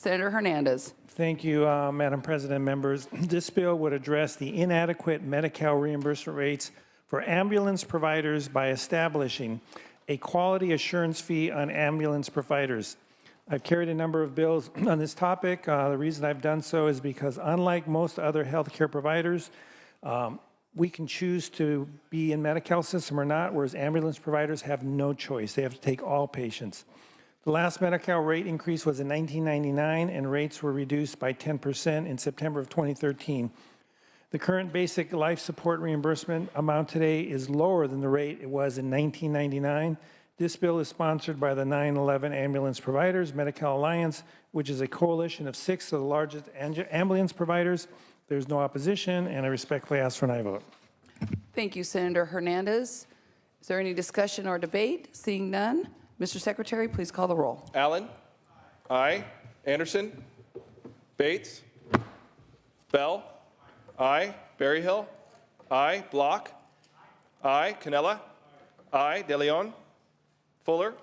Senator Hernandez. Thank you, Madam President, members. This bill would address the inadequate Medi-Cal reimbursement rates for ambulance providers by establishing a quality assurance fee on ambulance providers. I've carried a number of bills on this topic. The reason I've done so is because unlike most other healthcare providers, we can choose to be in Medi-Cal system or not, whereas ambulance providers have no choice. They have to take all patients. The last Medi-Cal rate increase was in 1999, and rates were reduced by 10% in September of 2013. The current basic life support reimbursement amount today is lower than the rate it was in 1999. This bill is sponsored by the 9/11 Ambulance Providers Medi-Cal Alliance, which is a coalition of 6 of the largest ambulance providers. There's no opposition, and I respectfully ask for an aye vote. Thank you, Senator Hernandez. Is there any discussion or debate? Seeing none, Mr. Secretary, please call the roll. Allen? Aye. Anderson? Bates? Bell? Aye. Berryhill? Aye. Block? Aye. Canella? Aye. De Leon? Fuller?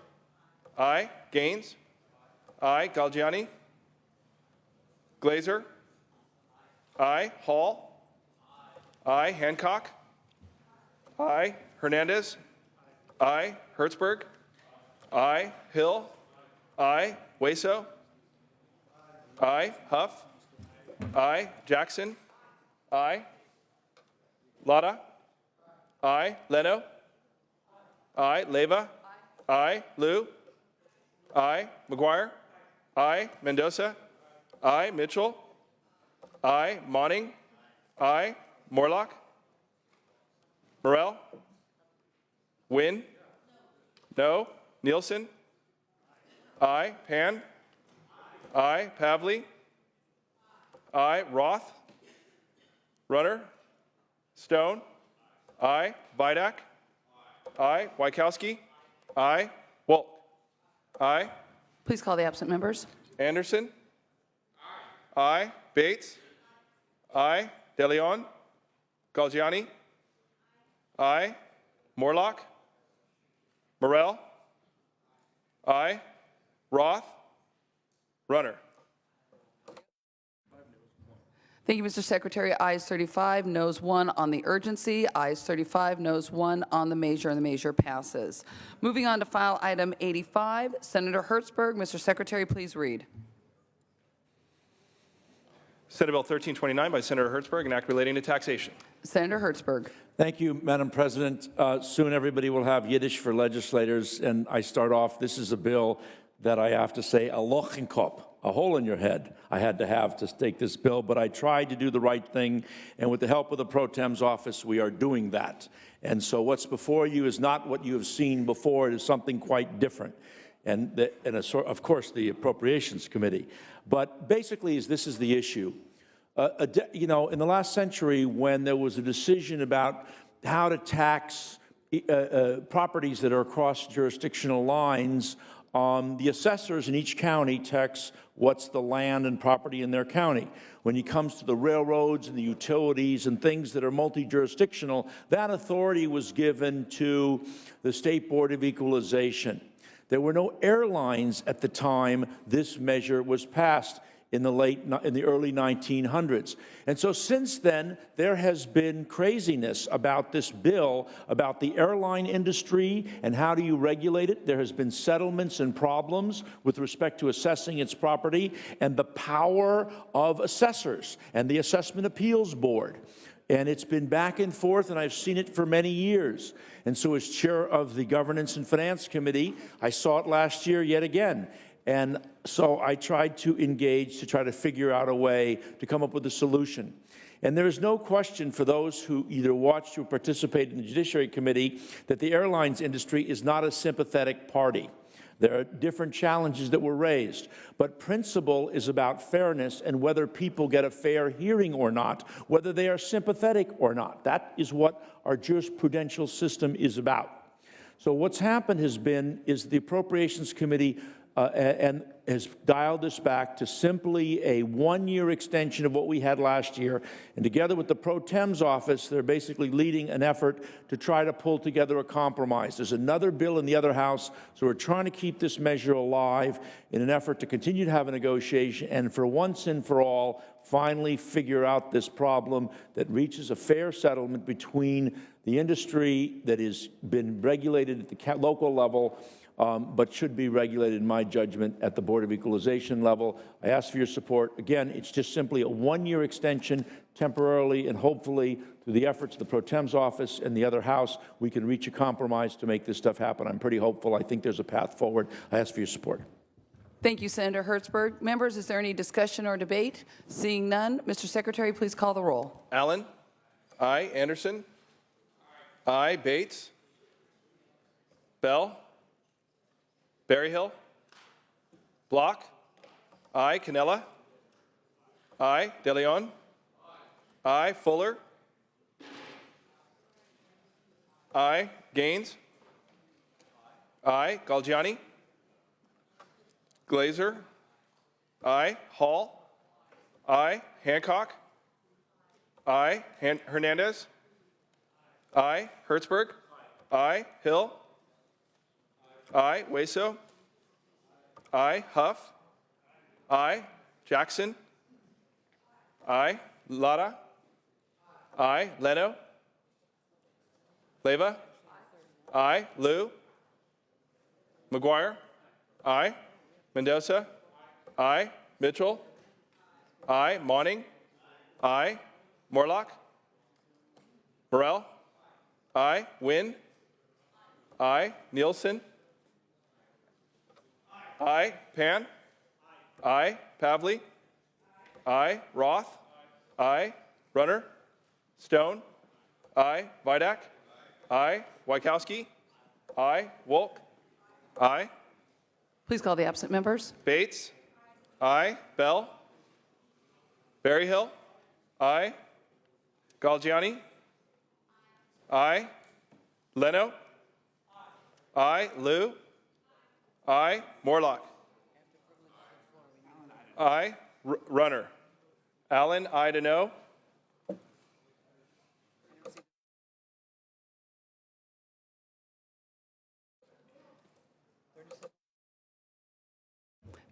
Aye. Gaines? Aye. Galgiani? Glazer? Aye. Hall? Aye. Hancock? Aye. Hernandez? Aye. Hertzberg? Aye. Hill? Aye. Hueso? Aye. Huff? Aye. Jackson? Aye. Lada? Aye. Leno? Aye. Leyva? Aye. Liu? Aye. McGuire? Aye. Mendoza? Aye. Mitchell? Aye. Monning? Aye. Morlock? Morell? Wynn? No. Nielsen? Aye. Pan? Aye. Pavley? Aye. Roth? Runner? Stone? Aye. Vidak? Aye. Wykowski? Aye. Wolk? Aye. Please call the absent members. Anderson? Aye. Bates? Aye. De Leon? Galgiani? Aye. Morlock? Morell? Aye. Roth? Runner? Thank you, Mr. Secretary. Ayes 35, noes 1 on the urgency. Ayes 35, noes 1 on the measure, and the measure passes. Moving on to file item 85, Senator Hertzberg. Mr. Secretary, please read. Senate Bill 1329 by Senator Hertzberg, an act relating to taxation. Senator Hertzberg. Thank you, Madam President. Soon everybody will have Yiddish for legislators, and I start off, this is a bill that I have to say, a loch in kop, a hole in your head I had to have to take this bill, but I tried to do the right thing, and with the help of the Pro Tem's office, we are doing that. And so what's before you is not what you have seen before, it is something quite different. And of course, the Appropriations Committee. But basically, this is the issue. You know, in the last century, when there was a decision about how to tax properties that are across jurisdictional lines, the assessors in each county tax what's the land and property in their county. When it comes to the railroads and the utilities and things that are multi-jurisdictional, that authority was given to the State Board of Equalization. There were no airlines at the time this measure was passed in the early 1900s. And so since then, there has been craziness about this bill, about the airline industry and how do you regulate it. There has been settlements and problems with respect to assessing its property and the power of assessors and the Assessment Appeals Board. And it's been back and forth, and I've seen it for many years. And so as chair of the Governance and Finance Committee, I saw it last year yet again. And so I tried to engage to try to figure out a way to come up with a solution. And there is no question for those who either watched or participated in the Judiciary Committee that the airlines industry is not a sympathetic party. There are different challenges that were raised, but principle is about fairness and whether people get a fair hearing or not, whether they are sympathetic or not. That is what our jurisprudential system is about. So what's happened is the Appropriations Committee and has dialed this back to simply a one-year extension of what we had last year. And together with the Pro Tem's office, they're basically leading an effort to try to pull together a compromise. There's another bill in the other house, so we're trying to keep this measure alive in an effort to continue to have a negotiation and for once and for all, finally figure out this problem that reaches a fair settlement between the industry that has been regulated at the local level but should be regulated, in my judgment, at the Board of Equalization level. I ask for your support. Again, it's just simply a one-year extension temporarily, and hopefully, through the efforts of the Pro Tem's office and the other House, we can reach a compromise to make this stuff happen. I'm pretty hopeful. I think there's a path forward. I ask for your support. Thank you, Senator Hertzberg. Members, is there any discussion or debate? Seeing none, Mr. Secretary, please call the roll. Allen? Aye. Anderson? Aye. Bates? Bell? Berryhill? Block? Aye. Cannella? Aye. De Leon? Aye. Fuller? Aye. Gaines? Aye. Galgiani? Glazer? Aye. Hall? Aye. Hancock? Aye. Hernandez? Aye. Hertzberg? Aye. Hill? Aye. Hueso? Aye. Huff? Aye. Jackson? Aye. Lara? Aye. Leno? Leyva? Aye. Liu? McGuire? Aye. Mendoza? Aye. Mitchell? Aye. Monning? Aye. Morlock? Burrell? Aye. Wynn? Aye. Nielsen? Aye. Pan? Aye. Pavley? Aye. Roth? Aye. Runner? Stone? Aye. Vidak? Aye. Wykowski? Aye. Wolk? Aye. Please call the absent members. Bates? Aye. Bell? Berryhill? Aye. Galgiani? Aye. Leno? Aye. Liu? Aye. Morlock? Aye. Runner? Allen? Aye to no?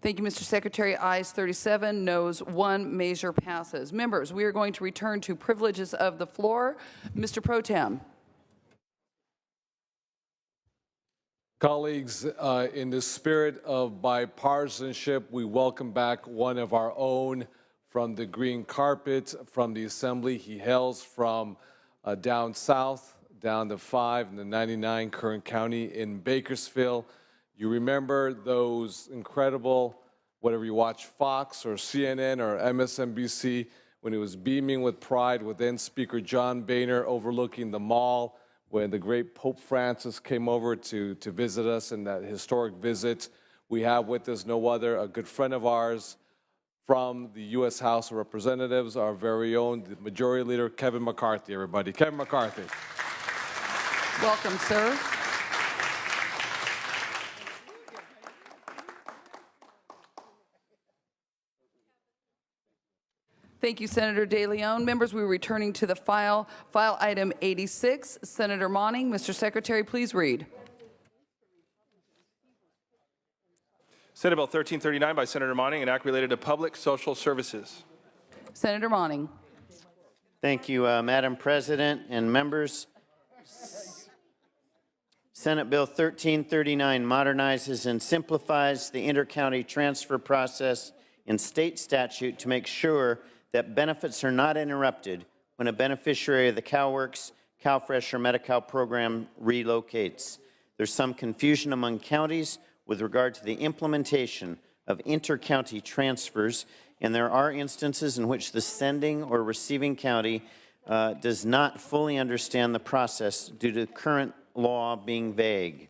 Thank you, Mr. Secretary. Ayes 37, noes 1, measure passes. Members, we are going to return to privileges of the floor. Mr. Pro Tem. Colleagues, in the spirit of bipartisanship, we welcome back one of our own from the green carpet, from the Assembly. He hails from down south, down the 5 and the 99 Kern County in Bakersfield. You remember those incredible, whatever you watch, Fox or CNN or MSNBC, when he was beaming with pride with then Speaker John Boehner overlooking the mall, when the great Pope Francis came over to visit us in that historic visit. We have with us no other, a good friend of ours from the U.S. House of Representatives, our very own the Majority Leader Kevin McCarthy, everybody. Kevin McCarthy. Welcome, sir. Thank you, Senator De Leon. Members, we're returning to the file item 86. Senator Monning, Mr. Secretary, please read. Senate Bill 1339 by Senator Monning, an act related to public social services. Senator Monning. Thank you, Madam President and members. Senate Bill 1339 modernizes and simplifies the intercounty transfer process in state statute to make sure that benefits are not interrupted when a beneficiary of the CalWORKS, CalFresh, or Medi-Cal program relocates. There's some confusion among counties with regard to the implementation of intercounty transfers, and there are instances in which the sending or receiving county does not fully understand the process due to current law being vague.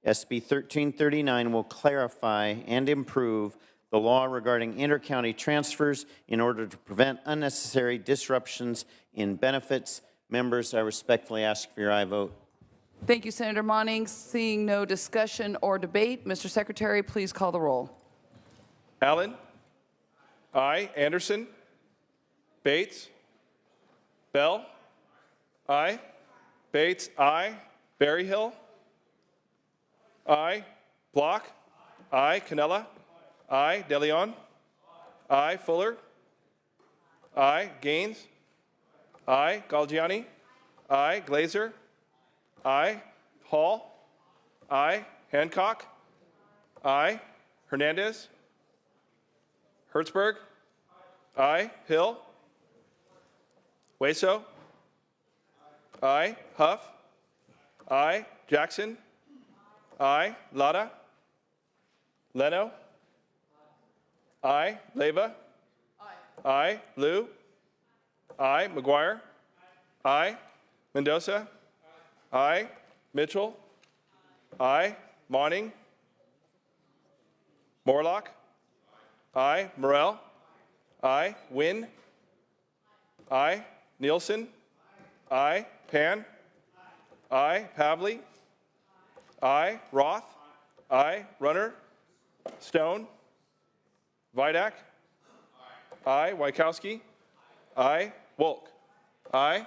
SB 1339 will clarify and improve the law regarding intercounty transfers in order to prevent unnecessary disruptions in benefits. Members, I respectfully ask for your aye vote. Thank you, Senator Monning. Seeing no discussion or debate, Mr. Secretary, please call the roll. Allen? Aye. Anderson? Bates? Bell? Aye. Bates? Aye. Berryhill? Aye. Block? Aye. Canella? Aye. DeLeon? Aye. Fuller? Aye. Gaines? Aye. Galgiani? Aye. Glazer? Aye. Hall? Aye. Hancock? Aye. Hernandez? Hertzberg? Aye. Hill? Hueso? Aye. Huff? Aye. Jackson? Aye. Lada? Leno? Aye. Leyva? Aye. Liu? Aye. McGuire? Aye. Mendoza? Aye. Mitchell? Aye. Monning? Morlock? Aye. Morell? Aye. Wynn? Aye. Nielsen? Aye. Pan? Aye. Pavley? Aye. Roth? Aye. Runner? Stone? Vidak? Aye. Wykowski? Aye. Wolk? Aye.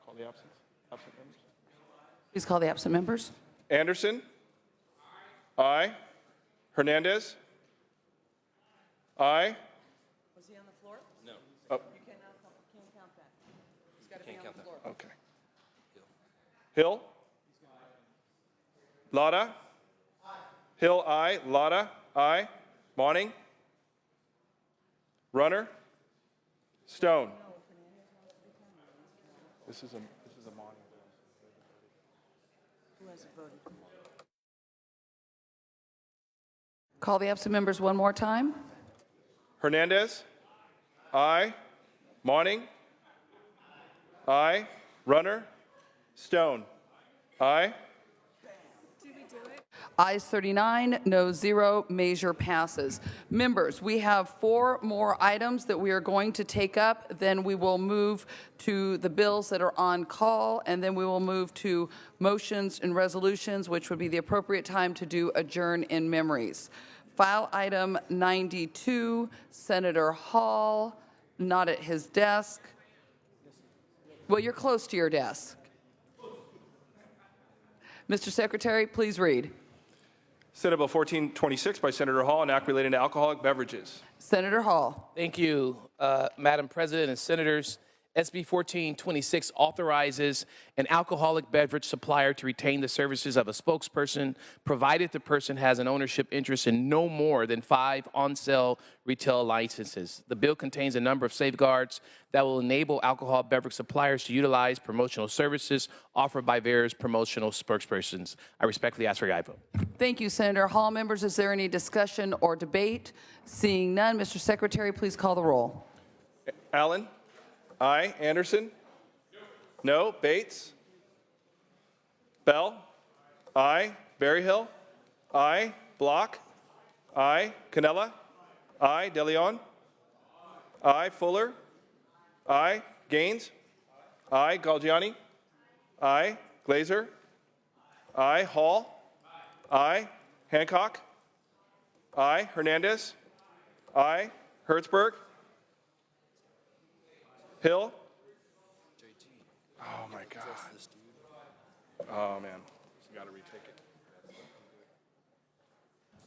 Call the absent members. Please call the absent members. Anderson? Aye. Hernandez? Aye. Was he on the floor? No. Oh, You can't count that. He's got to be on the floor. okay. Hill? Lada? Hill, aye. Lada? Aye. Monning? Runner? Stone? This is a Monning. Call the absent members one more time. Hernandez? Aye. Monning? Aye. Runner? Stone? Aye. Ayes 39, no 0, measure passes. Members, we have 4 more items that we are going to take up. Then we will move to the bills that are on call, and then we will move to motions and resolutions, which would be the appropriate time to do adjourn in memories. File item 92, Senator Hall, not at his desk. Well, you're close to your desk. Mr. Secretary, please read. Senate Bill 1426 by Senator Hall, an act relating to alcoholic beverages. Senator Hall. Thank you, Madam President and Senators. SB 1426 authorizes an alcoholic beverage supplier to retain the services of a spokesperson, provided the person has an ownership interest in no more than 5 on-sale retail licenses. The bill contains a number of safeguards that will enable alcohol beverage suppliers to utilize promotional services offered by various promotional spokespersons. I respectfully ask for your aye vote. Thank you, Senator Hall. Members, is there any discussion or debate? Seeing none, Mr. Secretary, please call the roll. Allen? Aye. Anderson? No. Bates? Bell? Aye. Berryhill? Aye. Block? Aye. Canella? Aye. DeLeon? Aye. Fuller? Aye. Gaines? Aye. Galgiani? Aye. Glazer? Aye. Hall? Aye. Hancock? Aye. Hernandez? Aye. Hertzberg? Hill? Oh, my God. Oh, man. Got to retake it.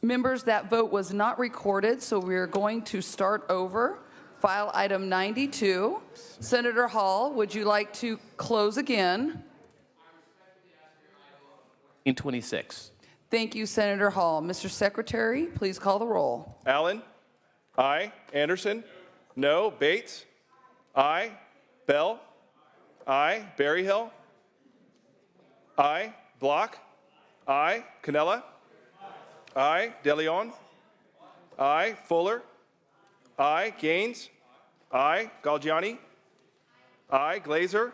Members, that vote was not recorded, so we're going to start over. File item 92. Senator Hall, would you like to close again? In 26. Thank you, Senator Hall. Mr. Secretary, please call the roll. Allen? Aye. Anderson? No. Bates? Aye. Bell? Aye. Berryhill? Aye. Block? Aye. Canella? Aye. DeLeon? Aye. Fuller? Aye. Gaines? Aye. Galgiani? Aye. Glazer?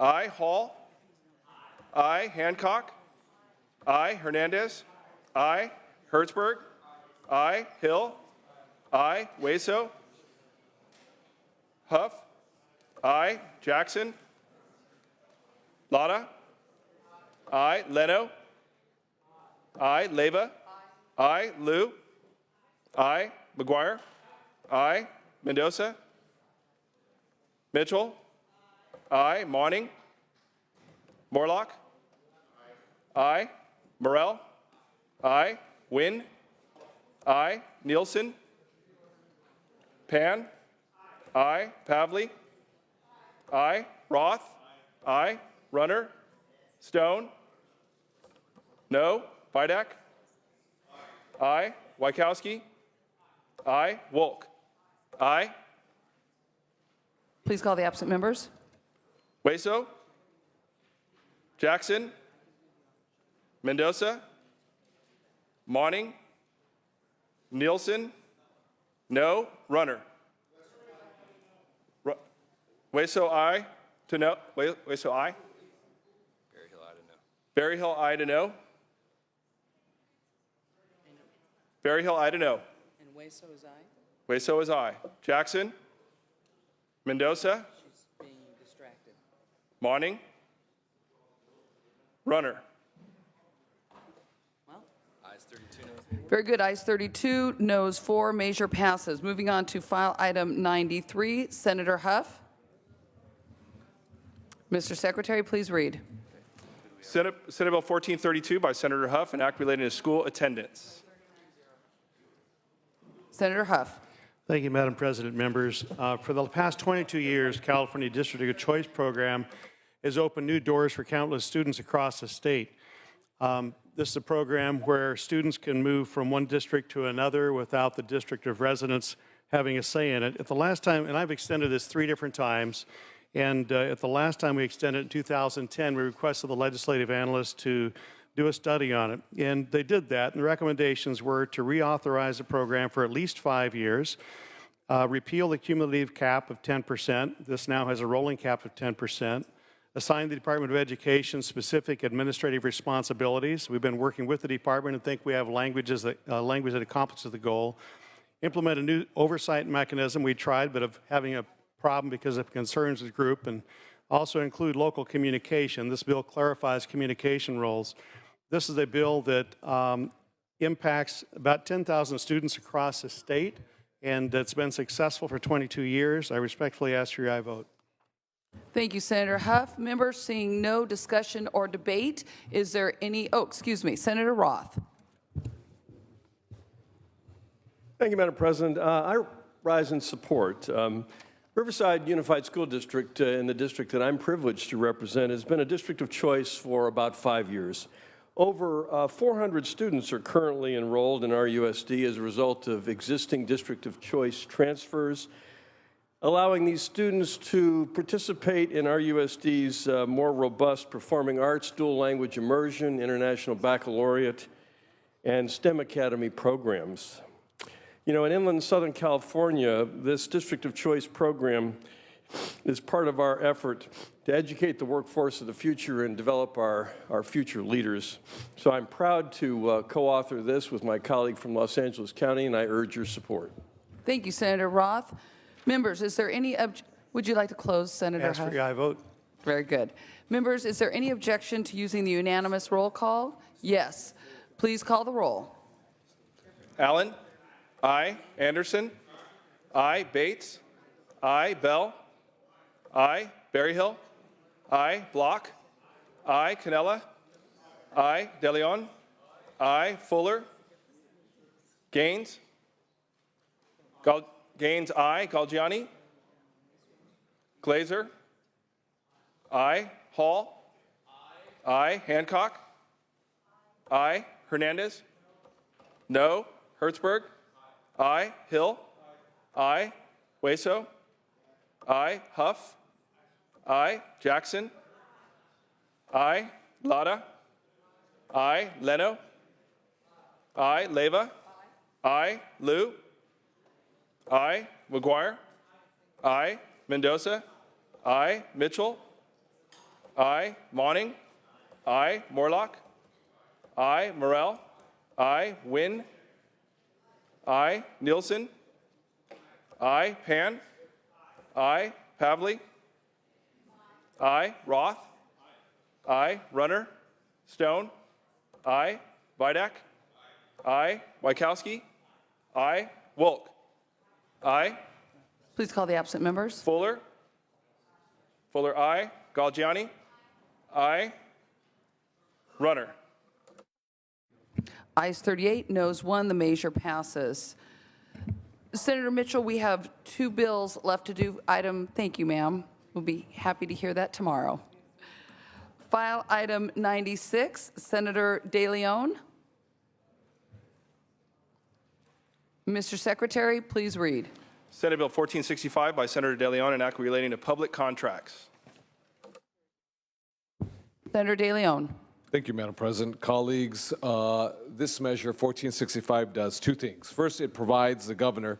Aye. Hall? Aye. Hancock? Aye. Hernandez? Aye. Hertzberg? Aye. Hill? Aye. Hueso? Huff? Aye. Jackson? Lotta. Aye. Leno. Aye. Leyva. Aye. Lou. Aye. McGuire. Aye. Mendoza. Mitchell. Aye. Monning. Morlock. Aye. Morell. Aye. Wynn. Aye. Nielsen. Pan. Aye. Pavley. Aye. Roth. Aye. Runner. Stone. No. Vidak. Aye. Wykowski. Aye. Wolk. Aye. Please call the absent members. Hueso. Jackson. Mendoza. Monning. Nielsen. No. Runner. Hueso, aye. To no. Hueso, aye. Berryhill, aye to no. Berryhill, aye to no. And Hueso is aye. Hueso is aye. Jackson. Mendoza. She's being distracted. Monning. Runner. Very good. Ayes 32, noes 4. Measure passes. Moving on to file item 93, Senator Huff. Mr. Secretary, please read. Senate Bill 1432 by Senator Huff, an act relating to school attendance. Senator Huff. Thank you, Madam President, members. For the past 22 years, California District of Choice program has opened new doors for countless students across the state. This is a program where students can move from one district to another without the district of residence having a say in it. At the last time, and I've extended this 3 different times, and at the last time we extended it in 2010, we requested the legislative analysts to do a study on it. And they did that, and the recommendations were to reauthorize the program for at least 5 years, repeal the cumulative cap of 10%. This now has a rolling cap of 10%. Assign the Department of Education specific administrative responsibilities. We've been working with the department and think we have language that accomplishes the goal. Implement a new oversight mechanism. We tried, but of having a problem because of concerns of the group, and also include local communication. This bill clarifies communication roles. This is a bill that impacts about 10,000 students across the state, and it's been successful for 22 years. I respectfully ask for your aye vote. Thank you, Senator Huff. Members, seeing no discussion or debate, is there any, Senator Roth. Thank you, Madam President. I rise in support. Riverside Unified School District, in the district that I'm privileged to represent, has been a district of choice for about 5 years. Over 400 students are currently enrolled in RUSD as a result of existing district of choice transfers, allowing these students to participate in RUSD's more robust performing arts, dual language immersion, international baccalaureate, and STEM Academy programs. You know, in inland Southern California, this District of Choice program is part of our effort to educate the workforce of the future and develop our future leaders. So I'm proud to co-author this with my colleague from Los Angeles County, and I urge your support. Thank you, Senator Roth. Members, is there any, would you like to close, Senator Ask Huff? for your aye vote. Very good. Members, is there any objection to using the unanimous roll call? Yes. Please call the roll. Allen. Aye. Anderson. Aye. Bates. Aye. Bell. Aye. Berryhill. Aye. Block. Aye. Canella. Aye. DeLeon. Aye. Fuller. Gaines. Gaines, aye. Galgiani. Glazer. Aye. Hall. Aye. Hancock. Aye. Hernandez. No. Hertzberg. Aye. Hill. Aye. Hueso. Aye. Huff. Aye. Jackson. Aye. Lotta. Aye. Leno. Aye. Leyva. Aye. Lou. Aye. McGuire. Aye. Mendoza. Aye. Mitchell. Aye. Monning. Aye. Morlock. Aye. Morell. Aye. Wynn. Aye. Nielsen. Aye. Pan. Aye. Pavley. Aye. Roth. Aye. Runner? Stone? Aye. Vidak? Aye. Wykowski? Aye. Wolk? Aye. Please call the absent members. Fuller? Fuller, aye. Galgiani? Aye. Runner? Ayes 38, noes 1, the measure passes. Senator Mitchell, we have 2 bills left to do. Thank you, ma'am. We'll be happy to hear that tomorrow. File item 96, Senator De Leon. Mr. Secretary, please read. Senate Bill 1465 by Senator De Leon, an act relating to public contracts. Senator De Leon. Thank you, Madam President. Colleagues, this measure, 1465, does 2 things. First, it provides the governor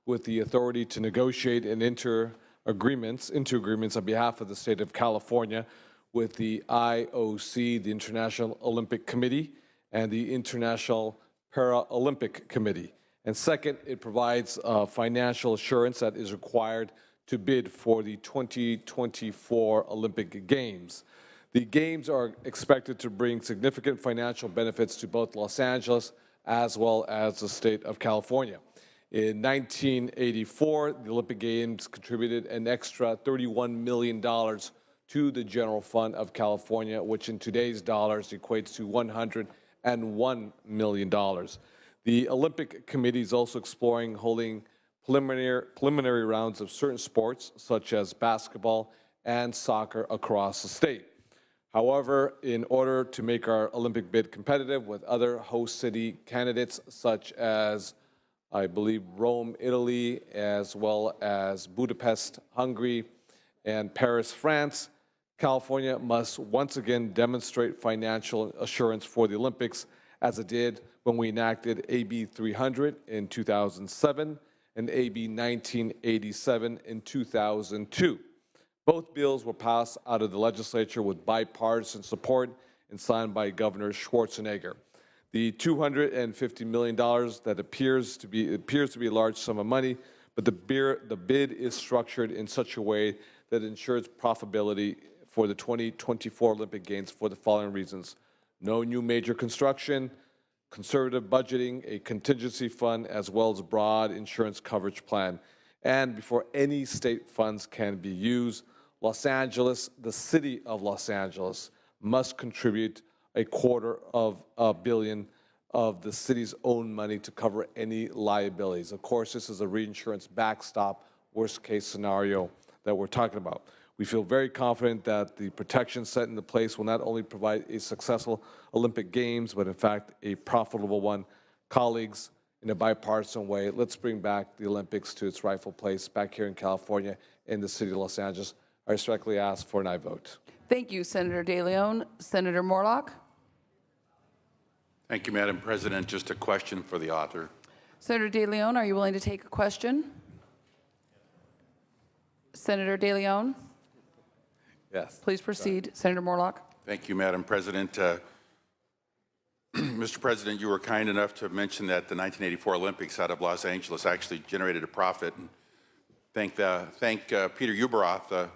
with the authority to negotiate and enter into agreements on behalf of the state of California with the IOC, the International Olympic Committee, and the International Paralympic Committee. And second, it provides financial assurance that is required to bid for the 2024 Olympic Games. The Games are expected to bring significant financial benefits to both Los Angeles as well as the state of California. In 1984, the Olympic Games contributed an extra $31 million to the general fund of California, which in today's dollars equates to $101 million. The Olympic Committee is also exploring holding preliminary rounds of certain sports, such as basketball and soccer, across the state. However, in order to make our Olympic bid competitive with other host city candidates, such as, I believe, Rome, Italy, as well as Budapest, Hungary, and Paris, France, California must once again demonstrate financial assurance for the Olympics, as it did when we enacted AB 300 in 2007 and AB 1987 in 2002. Both bills were passed out of the legislature with bipartisan support and signed by Governor Schwarzenegger. The $250 million that appears to be a large sum of money, but the bid is structured in such a way that ensures profitability for the 2024 Olympic Games for the following reasons: no new major construction, conservative budgeting, a contingency fund, as well as a broad insurance coverage plan. And before any state funds can be used, Los Angeles, the city of Los Angeles, must contribute $250 million of the city's own money to cover any liabilities. Of course, this is a reinsurance backstop, worst case scenario that we're talking about. We feel very confident that the protections set into place will not only provide a successful Olympic Games, but in fact a profitable one. Colleagues, in a bipartisan way, let's bring back the Olympics to its rightful place back here in California in the city of Los Angeles. I respectfully ask for an aye vote. Thank you, Senator De Leon. Senator Morlock. Thank you, Madam President. Just a question for the author. Senator De Leon, are you willing to take a question? Senator De Leon, Yes. please proceed. Senator Morlock. Thank you, Madam President. Mr. President, you were kind enough to mention that the 1984 Olympics out of Los Angeles actually generated a profit. And thank Peter Uberoth, the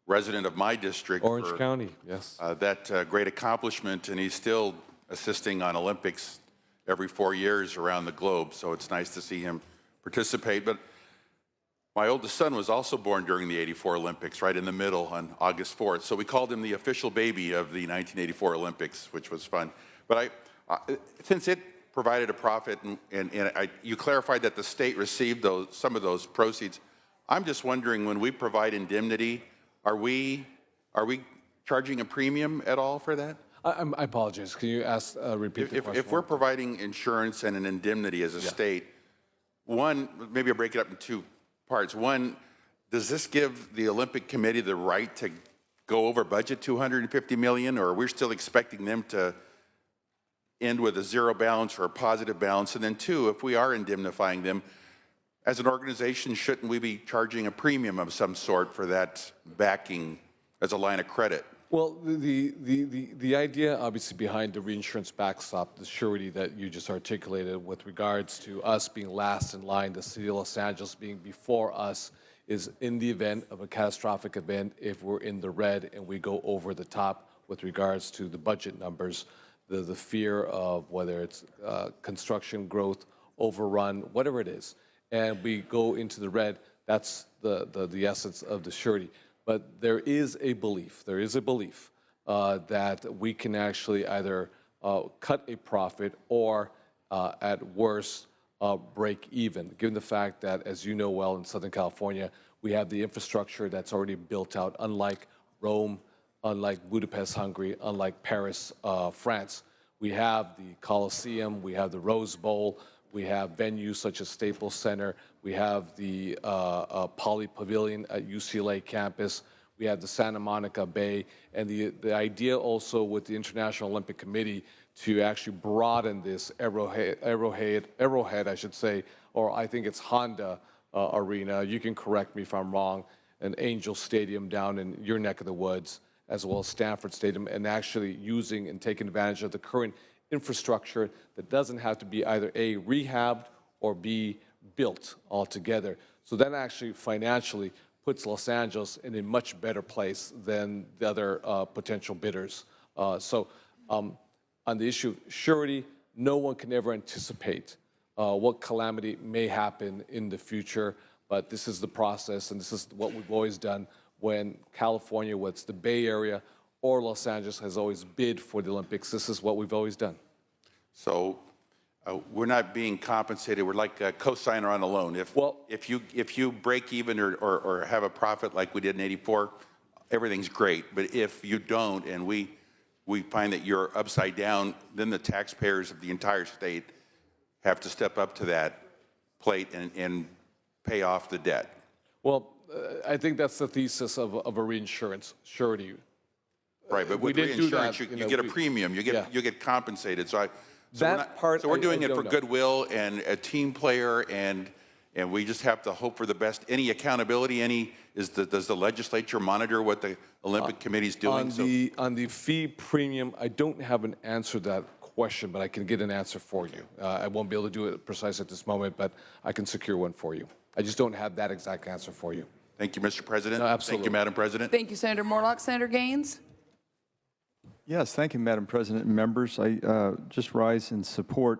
resident of my district, Orange for County, yes. that great accomplishment, and he's still assisting on Olympics every 4 years around the globe, so it's nice to see him participate. But my oldest son was also born during the '84 Olympics, right in the middle on August 4th, so we called him the official baby of the 1984 Olympics, which was fun. But since it provided a profit, and you clarified that the state received some of those proceeds, I'm just wondering, when we provide indemnity, are we charging a premium at all for that? I apologize. Can you repeat the question? If we're providing insurance and an indemnity as a state, one, maybe I'll break it up in 2 parts. One, does this give the Olympic Committee the right to go over budget $250 million, or are we still expecting them to end with a zero balance or a positive balance? And then 2, if we are indemnifying them, as an organization, shouldn't we be charging a premium of some sort for that backing as a line of credit? Well, the idea, obviously, behind the reinsurance backstop, the surety that you just articulated with regards to us being last in line, the city of Los Angeles being before us, is in the event of a catastrophic event, if we're in the red and we go over the top, with regards to the budget numbers, the fear of whether it's construction growth, overrun, whatever it is, and we go into the red, that's the essence of the surety. But there is a belief that we can actually either cut a profit or, at worst, break even, given the fact that, as you know well, in Southern California, we have the infrastructure that's already built out, unlike Rome, unlike Budapest, Hungary, unlike Paris, France. We have the Coliseum, we have the Rose Bowl, we have venues such as Staples Center, we have the Poly Pavilion at UCLA campus, we have the Santa Monica Bay, and the idea also with the International Olympic Committee to actually broaden this Arrowhead, I should say, or I think it's Honda Arena. You can correct me if I'm wrong, an Angel Stadium down in your neck of the woods, as well as Stanford Stadium, and actually using and taking advantage of the current infrastructure that doesn't have to be either A, rehabbed or B, built altogether. So that actually financially puts Los Angeles in a much better place than the other potential bidders. On the issue of surety, no one can ever anticipate what calamity may happen in the future, but this is the process, and this is what we've always done when California, whether it's the Bay Area or Los Angeles, has always bid for the Olympics. This is what we've always done. So we're not being compensated. We're like a co-signer on a loan. If you break even or have a profit like we did in '84, everything's great. But if you don't, and we find that you're upside down, then the taxpayers of the entire state have to step up to that plate and pay off the debt. Well, I think that's the thesis of a reinsurance surety. Right, but with reinsurance, you get a premium. You get compensated. So we're doing it for goodwill and a team player, and we just have to hope for the best. Any accountability? Does the legislature monitor what the Olympic Committee's doing? On the fee premium, I don't have an answer to that question, but I can get an answer for you. I won't be able to do it precise at this moment, but I can secure one for you. I just don't have that exact answer for you. Thank you, Mr. President. No, absolutely. Thank you, Madam President. Thank you, Senator Morlock. Senator Gaines? Yes, thank you, Madam President and members. I just rise in support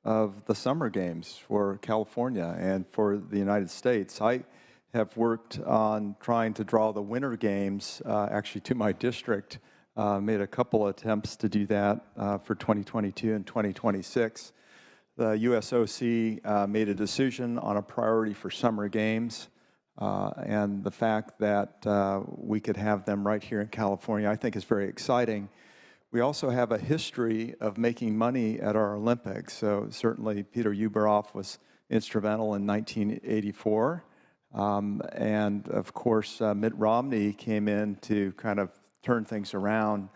of the summer games for California and for the United States. I have worked on trying to draw the winter games actually to my district, made a couple attempts to do that for 2022 and 2026. The USOC made a decision on a priority for summer games, and the fact that we could have them right here in California, I think is very exciting. We also have a history of making money at our Olympics. So certainly Peter Ueberroth was instrumental in 1984. And of course, Mitt Romney came in to kind of turn things around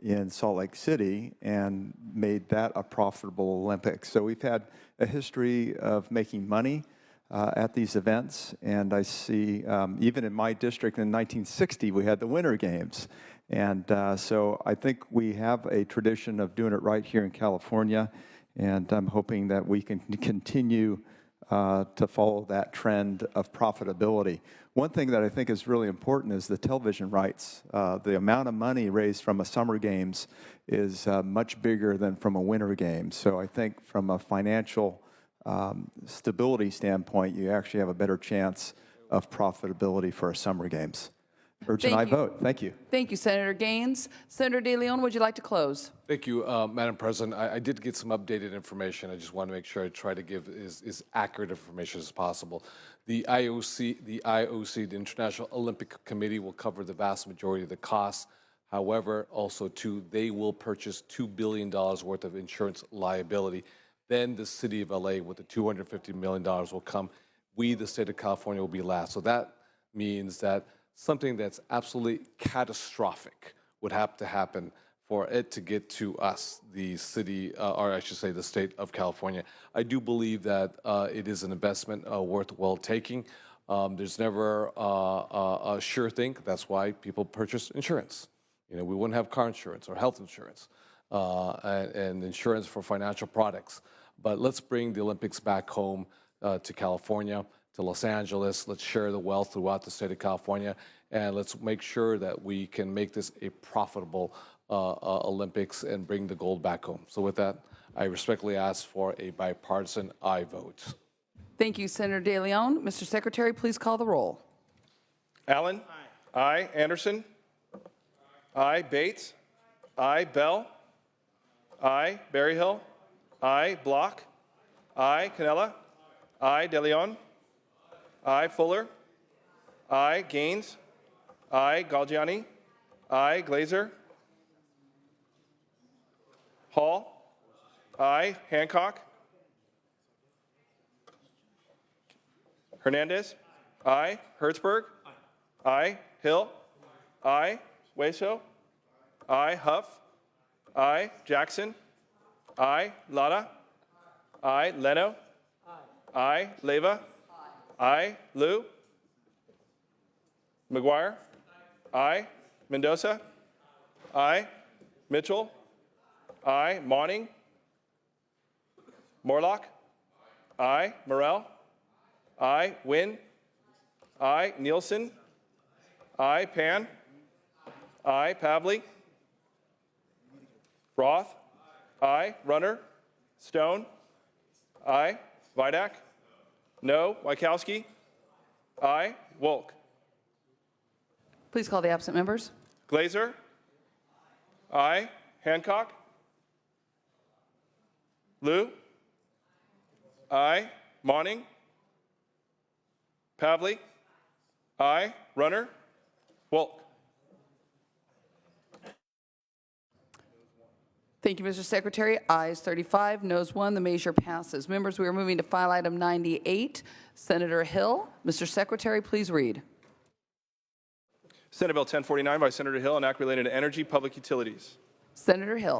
in Salt Lake City and made that a profitable Olympics. So we've had a history of making money at these events, and I see even in my district in 1960 we had the Winter Games, and so I think we have a tradition of doing it right here in California, and I'm hoping that we can continue to follow that trend of profitability. One thing that I think is really important is the television rights. The amount of money raised from a Summer Games is much bigger than from a Winter Games. So I think from a financial stability standpoint, you actually have a better chance of profitability for a Summer Games. Urgent I vote. Thank you. Thank you, Senator Gaines. Senator De Leon, would you like to close? Thank you, Madam President. I did get some updated information. I just want to make sure I try to give as accurate information as possible. The IOC, the International Olympic Committee, will cover the vast majority of the costs. However, also, too, they will purchase $2 billion worth of insurance liability. Then the city of LA with the $250 million will come. We, the state of California, will be last. So that means that something that's absolutely catastrophic would have to happen for it to get to us, the city, or I should say the state of California. I do believe that it is an investment worthwhile taking. There's never a sure thing. That's why people purchase insurance. You know, we wouldn't have car insurance or health insurance and insurance for financial products. But let's bring the Olympics back home to California, to Los Angeles. Let's share the wealth throughout the state of California, and let's make sure that we can make this a profitable Olympics and bring the gold back home. So with that, I respectfully ask for a bipartisan aye vote. Thank you, Senator De Leon. Mr. Secretary, please call the roll. Allen? Aye. Anderson? Aye. Bates? Aye. Bell? Aye. Berryhill? Aye. Block? Aye. Canella? Aye. De Leon? Aye. Fuller? Aye. Gaines? Aye. Galgiani? Aye. Glazer? Hall? Aye. Hancock? Hernandez? Aye. Hertzberg? Aye. Hill? Aye. Weso? Aye. Huff? Aye. Jackson? Aye. Lada? Aye. Leno? Aye. Leyva? Aye. Liu? McGuire? Aye. Mendoza? Aye. Mitchell? Aye. Monning? Morlock? Aye. Morrell? Aye. Wynn? Aye. Nielsen? Aye. Pan? Aye. Pavley? Roth? Aye. Runner? Stone? Aye. Vidak? No. Wykowski? Aye. Wolk? Please call the absent members. Glazer? Aye. Hancock? Liu? Aye. Monning? Pavley? Aye. Runner? Wolk? Thank you, Mr. Secretary. Ayes 35, noes 1. The measure passes. Members, we are moving to file item 98. Senator Hill. Mr. Secretary, please read. Senate Bill 1049 by Senator Hill, an act related to energy, public utilities. Senator Hill.